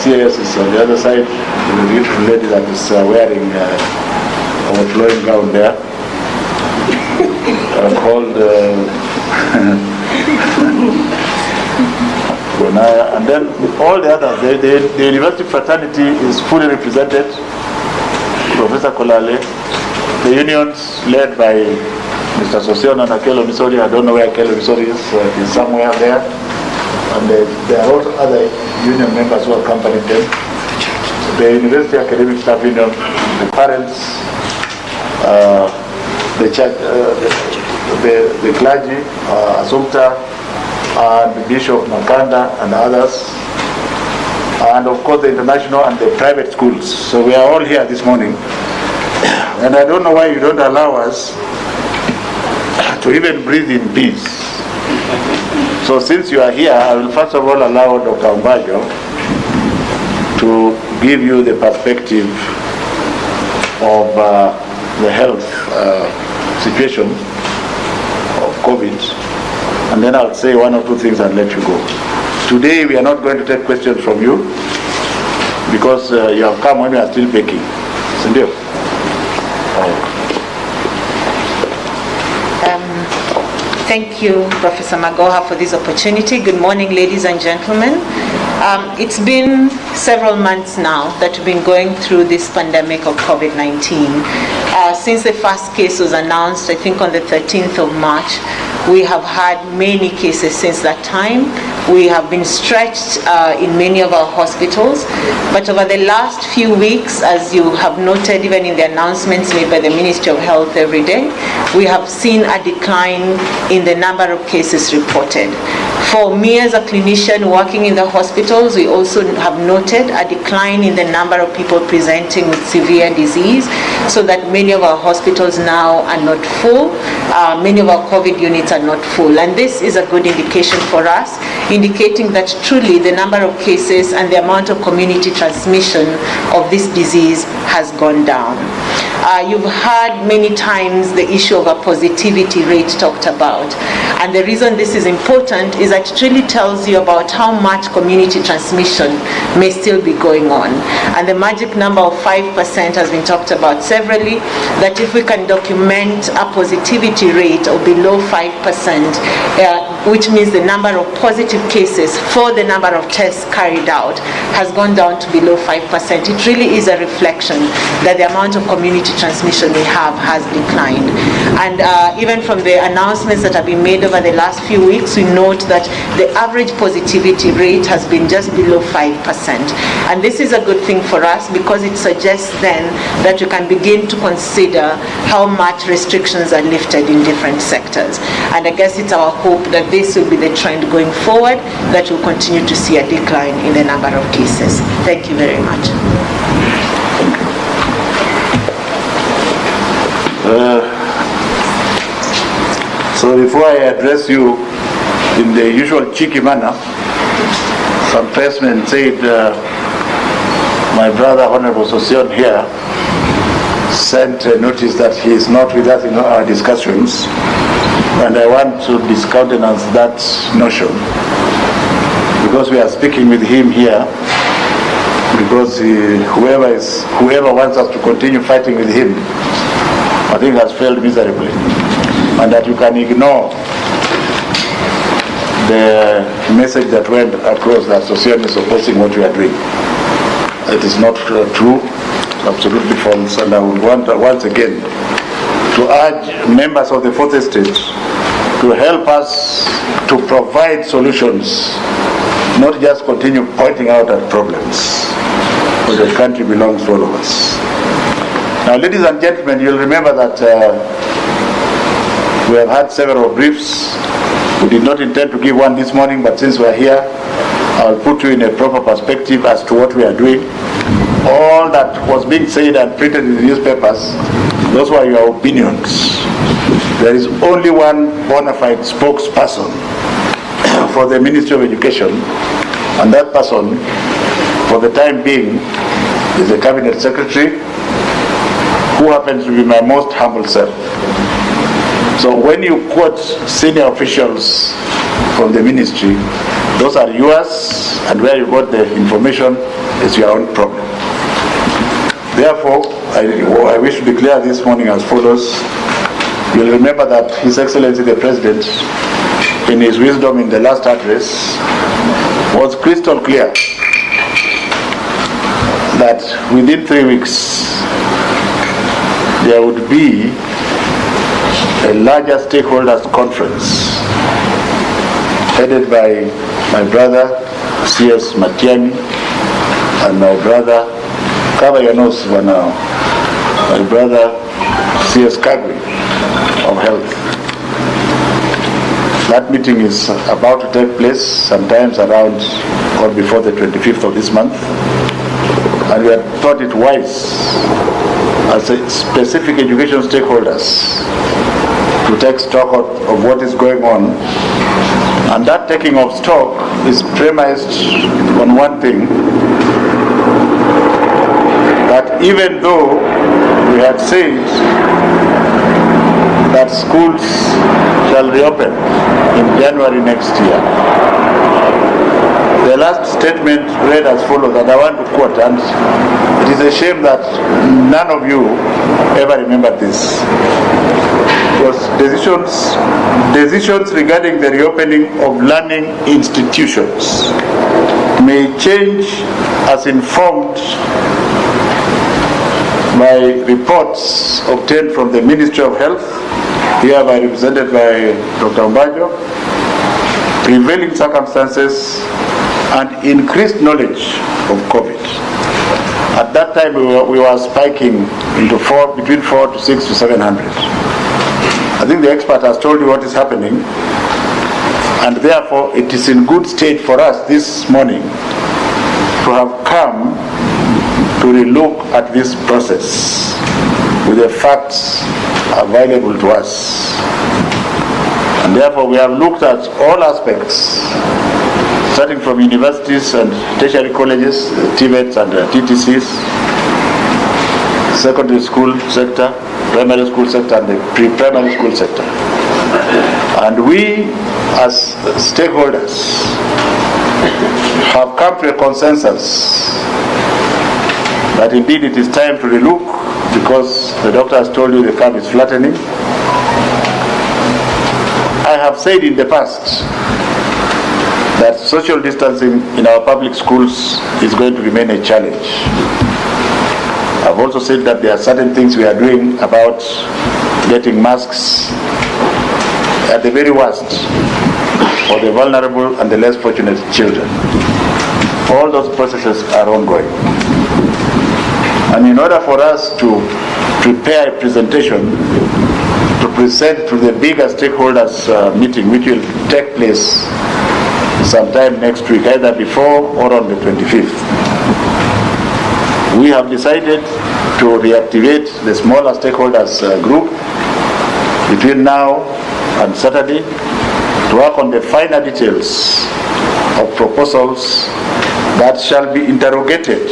CS is on the other side. The beautiful lady that is wearing our flowing gown there, called and then all the others. The university fraternity is fully represented. Professor Kolale, the unions led by Mr. Sosion and Akelo Misori. I don't know where Akelo Misori is. He's somewhere there. And there are also other union members who accompany them. The University Academic Staff Union, the parents, the church, the clergy, Assumpta, and Bishop Makanda and others, and of course the international and the private schools. So we are all here this morning. And I don't know why you don't allow us to even breathe in peace. So since you are here, I will first of all allow Dr. Umbajo to give you the perspective of the health situation of COVID, and then I'll say one or two things and let you go. Today we are not going to take questions from you because you have come when we are still baking. Sindio? Thank you, Professor Magoha, for this opportunity. Good morning, ladies and gentlemen. It's been several months now that we've been going through this pandemic of COVID-19. Since the first case was announced, I think on the 13th of March, we have had many cases since that time. We have been stretched in many of our hospitals, but over the last few weeks, as you have noted even in the announcements made by the Ministry of Health every day, we have seen a decline in the number of cases reported. For me as a clinician working in the hospitals, we also have noted a decline in the number of people presenting with severe disease, so that many of our hospitals now are not full. Many of our COVID units are not full, and this is a good indication for us, indicating that truly the number of cases and the amount of community transmission of this disease has gone down. You've heard many times the issue of a positivity rate talked about, and the reason this is important is that it really tells you about how much community transmission may still be going on. And the magic number of 5% has been talked about severally, that if we can document a positivity rate of below 5%, which means the number of positive cases for the number of tests carried out has gone down to below 5%. It really is a reflection that the amount of community transmission we have has declined. And even from the announcements that have been made over the last few weeks, we note that the average positivity rate has been just below 5%. And this is a good thing for us because it suggests then that you can begin to consider how much restrictions are lifted in different sectors. And I guess it's our hope that this will be the trend going forward, that we'll continue to see a decline in the number of cases. Thank you very much. So before I address you in the usual cheeky manner, some pressmen said my brother Honorable Sosion here sent a notice that he is not with us in our discussions, and I want to discountenance that notion, because we are speaking with him here, because whoever wants us to continue fighting with him, I think has failed miserably, and that you can ignore the message that went across that Sosion is opposing what we are doing. It is not true, absolutely false, and I would want once again to urge members of the fourth estate to help us to provide solutions, not just continue pointing out at problems, because the country belongs to all of us. Now, ladies and gentlemen, you'll remember that we have had several briefs. We did not intend to give one this morning, but since we're here, I'll put you in a proper perspective as to what we are doing. All that was being said and printed in the newspapers, those were your opinions. There is only one bona fide spokesperson for the Ministry of Education, and that person, for the time being, is the Cabinet Secretary, who happens to be my most humble self. So when you quote senior officials from the ministry, Those are yours, and where you got the information is your own problem. Therefore, I wish to declare this morning as follows. You'll remember that His Excellency the President, in his wisdom in the last address, was crystal clear that within 3 weeks there would be a larger stakeholders conference headed by my brother CS Matiani and my brother, cover your nose for now, my brother CS Kagwe of Health. That meeting is about to take place sometimes around or before the 25th of this month, and we had thought it wise as a specific education stakeholders to take stock of what is going on. And that taking of stock is premised on one thing, that even though we had said that schools shall reopen in January next year, the last statement read as follows, and I want to quote, and it is a shame that none of you ever remembered this. Because decisions regarding the reopening of learning institutions may change as informed by reports obtained from the Ministry of Health, hereby represented by Dr. Mbajo, prevailing circumstances, and increased knowledge of COVID. At that time, we were spiking into between 4 to 6 to 700. I think the expert has told you what is happening, and therefore it is in good state for us this morning to have come to relook at this process with the facts available to us. And therefore we have looked at all aspects, starting from universities and tertiary colleges, TVETs and TTCs, secondary school sector, primary school sector, and the pre-primary school sector. And we, as stakeholders, have come to a consensus that indeed it is time to relook, because the doctor has told you the curve is flattening. I have said in the past that social distancing in our public schools is going to remain a challenge. I've also said that there are certain things we are doing about getting masks, at the very worst, for the vulnerable and the less fortunate children. All those processes are ongoing. And in order for us to prepare a presentation to present to the bigger stakeholders meeting, which will take place sometime next week, either before or on the 25th, we have decided to reactivate the smaller stakeholders group between now and Saturday to work on the finer details of proposals that shall be interrogated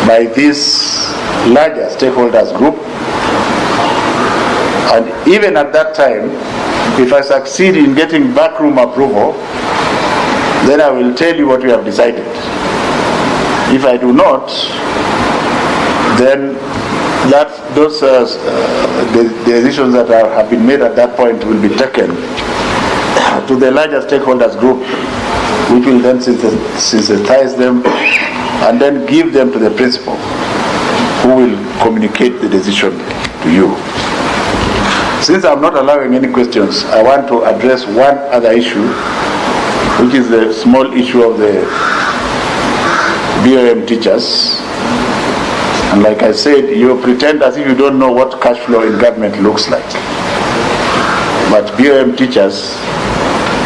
by this larger stakeholders group. And even at that time, if I succeed in getting backroom approval, then I will tell you what we have decided. If I do not, then the decisions that have been made at that point will be taken to the larger stakeholders group, which will then synthesize them and then give them to the principal, who will communicate the decision to you. Since I'm not allowing any questions, I want to address one other issue, which is the small issue of the BOM teachers. And like I said, you pretend as if you don't know what cash flow in government looks like. But BOM teachers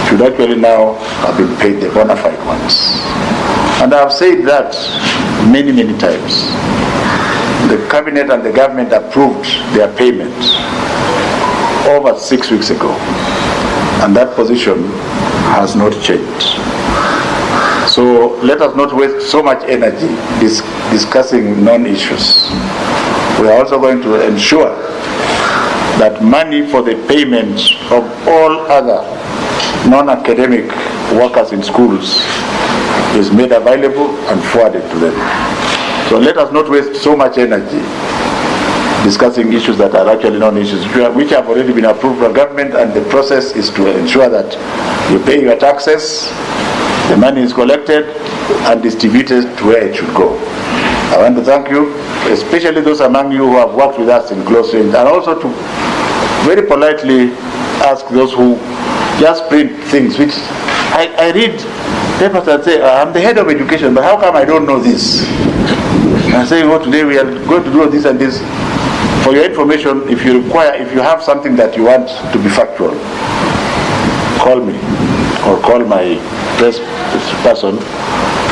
should actually now have been paid the bona fide ones. And I have said that many, many times. The cabinet and the government approved their payment over 6 weeks ago. And that position has not changed. So let us not waste so much energy discussing non-issues. We are also going to ensure that money for the payment of all other non-academic workers in schools is made available and forwarded to them. So let us not waste so much energy discussing issues that are actually non-issues, which have already been approved by government, and the process is to ensure that you pay your taxes, the money is collected and distributed to where it should go. I want to thank you, especially those among you who have worked with us in close range, and also to very politely ask those who just print things, which I read papers and say, I'm the head of education, but how come I don't know this? And I say, oh, today we are going to do this and this. For your information, if you have something that you want to be factual, call me or call my press person,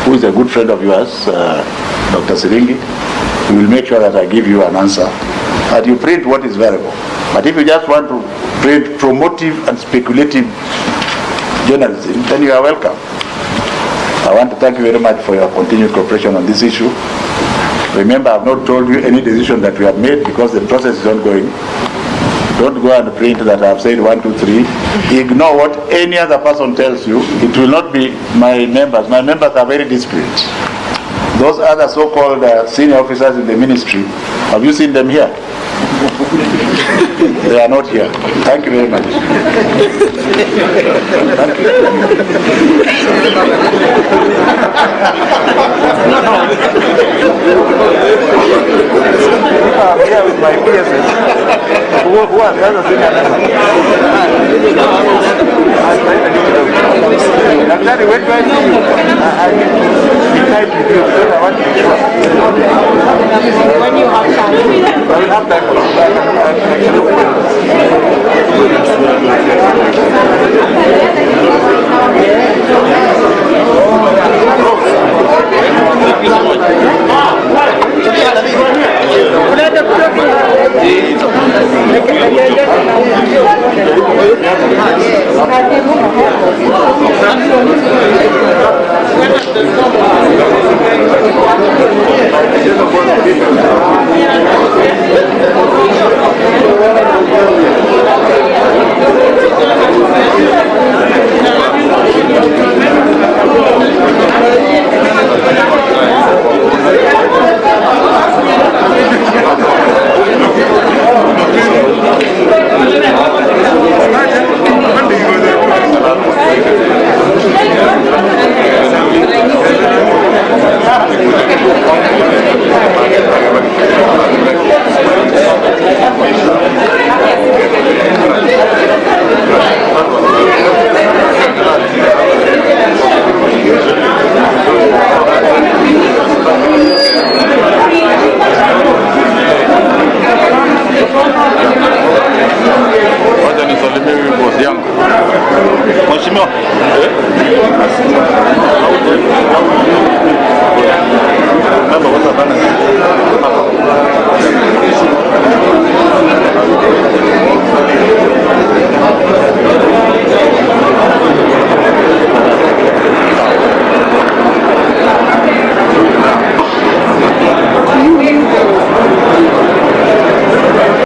who is a good friend of yours, Dr. Siringi. We will make sure that I give you an answer. And you print what is variable. But if you just want to print promotive and speculative journalism, then you are welcome. I want to thank you very much for your continued cooperation on this issue. Remember, I have not told you any decision that we have made because the process is ongoing. Don't go and print that I have said 1, 2, 3. Ignore what any other person tells you. It will not be my members. My members are very disciplined. Those other so-called senior officers in the ministry, have you seen them here? They are not here. Thank you very much. Thank you. I'm here with my PSS. Who are the other senior members? Actually, when do I see you? I need to be tight with you because I want to be sure. When you have time. I will have time for you.